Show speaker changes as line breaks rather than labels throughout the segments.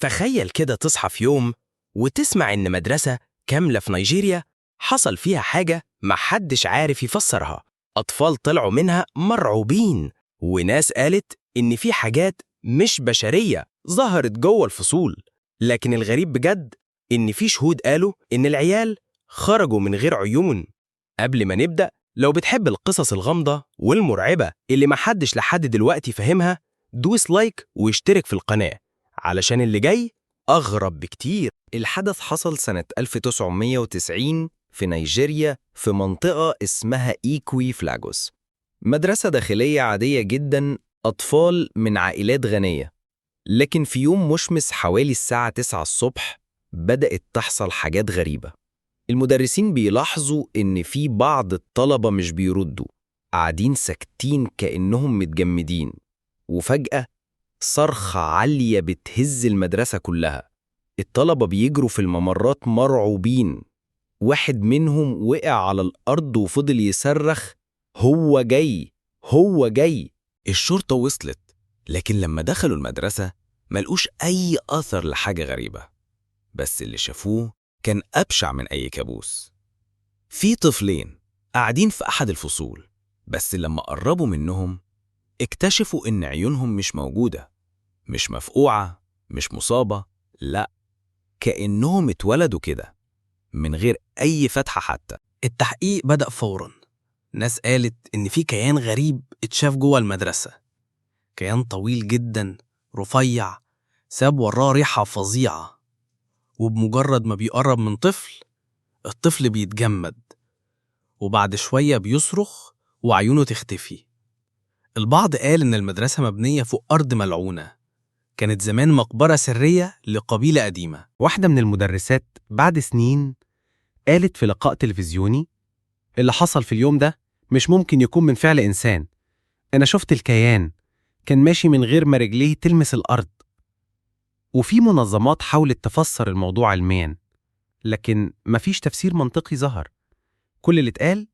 تخيل كده تصحى في يوم وتسمع إن مدرسة كاملة في نيجيريا حصل فيها حاجة محدش عارف يفسرها. أطفال طلعوا منها مرعوبين، وناس قالت إن في حاجات مش بشرية ظهرت جوه الفصول. لكن الغريب بجد إن في شهود قالوا إن العيال خرجوا من غير عيون. قبل ما نبدأ، لو بتحب القصص الغامضة والمرعبة اللي محدش لحد دلوقتي فاهمها، دوس لايك واشترك في القناة علشان اللي جاي أغرب بكتير.
الحدث حصل سنة 1990 في نيجيريا في منطقة اسمها إيكوي فلاجوس. مدرسة داخلية عادية جدا، أطفال من عائلات غنية. لكن في يوم مشمس حوالي الساعة 9 الصبح بدأت تحصل حاجات غريبة. المدرسين بيلاحظوا إن في بعض الطلبة مش بيردوا، قاعدين ساكتين كأنهم متجمدين. وفجأة صرخة عالية بتهز المدرسة كلها. الطلبة بيجروا في الممرات مرعوبين. واحد منهم وقع على الأرض وفضل يصرخ: هو جاي، هو جاي.
الشرطة وصلت، لكن لما دخلوا المدرسة ملقوش أي أثر لحاجة غريبة. بس اللي شافوه كان أبشع من أي كابوس. في طفلين قاعدين في أحد الفصول، بس لما قربوا منهم اكتشفوا إن عيونهم مش موجودة، مش مفقوعة، مش مصابة، لأ، كأنهم اتولدوا كده من غير أي فتحة حتى.
التحقيق بدأ فوراً. ناس قالت إن في كيان غريب اتشاف جوه المدرسة. كيان طويل جداً، رفيع، ساب وراه ريحة فظيعة. وبمجرد ما بيقرب من طفل، الطفل بيتجمد، وبعد شوية بيصرخ وعيونه تختفي. البعض قال إن المدرسة مبنية فوق أرض ملعونة، كانت زمان مقبرة سرية لقبيلة قديمة.
واحدة من المدرسات بعد سنين قالت في لقاء تلفزيوني: اللي حصل في اليوم ده مش ممكن يكون من فعل إنسان. أنا شفت الكيان كان ماشي من غير ما رجليه تلمس الأرض. وفي منظمات حاولت تفسر الموضوع علميا، لكن مفيش تفسير منطقي ظهر. كل اللي اتقال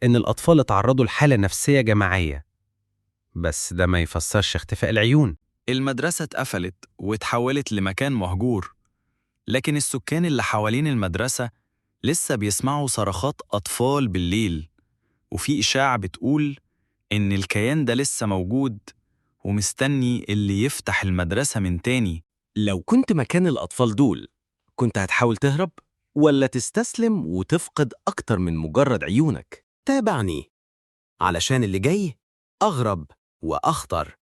إن الأطفال اتعرضوا لحالة نفسية جماعية، بس ده ما يفسرش اختفاء العيون.
المدرسة اتقفلت واتحولت لمكان مهجور، لكن السكان اللي حوالين المدرسة لسه بيسمعوا صرخات أطفال بالليل. وفي إشاعة بتقول إن الكيان ده لسه موجود ومستني اللي يفتح المدرسة من تاني.
لو كنت مكان الأطفال دول، كنت هتحاول تهرب ولا تستسلم وتفقد أكتر من مجرد عيونك؟ تابعني علشان اللي جاي أغرب وأخطر.